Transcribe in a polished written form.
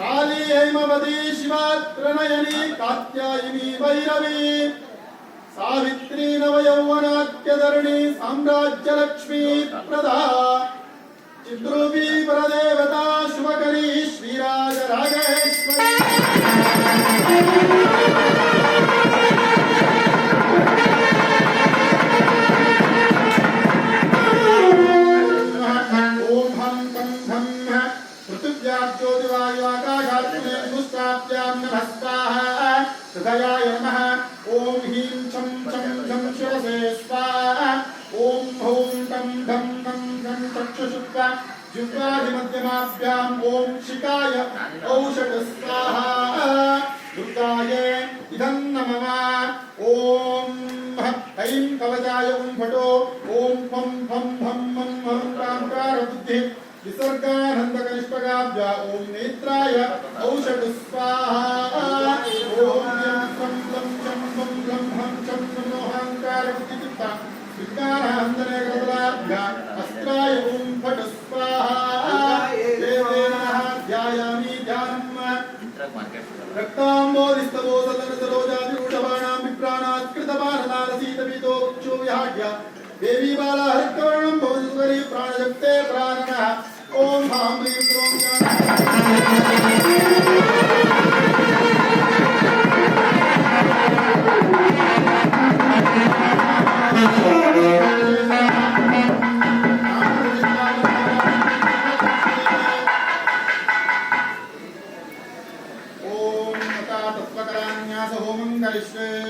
काली हेमवती शिवात्रणयनी कात्यायनी भैरवी सावित्री नवयौवनाख्यधरणी साम्राज्यलक्ष्मी प्रदा चिद्रूपी परदेवता शुभकरी श्रीराजराजेश्वरी हृदयाय नमः। ओम ह्रीं छं छं झं शिरसे स्वाहा। ओम हौं तं धं तं धं चक्षुषुत्वा जिह्वादिमध्यमाभ्याम् ओम शिकाय औषध स्वाहा। दुर्गाये इदं नमः। ओम ऐं कवचाय ॐ फटो ओम फं फं फं मं मं कांकार बुद्धि विसर्गानन्दकनिष्पगाभ्या ओम नेत्राय औषध स्वाहा। ओम यं तं तं चं तं लं हं चं मनोहंकार बुद्धिचित्ता विज्ञानहन्दने कदलाभ्या अस्त्राय ओम फट स्वाहा। देवेन ध्यायामि ध्यानम् रक्ताम्बोधिस्तवोसलनसरोजादिरूढबाणां विप्राणात् कृतबाणनादसीतपितो विहाड्य देवी बाला हृत्कव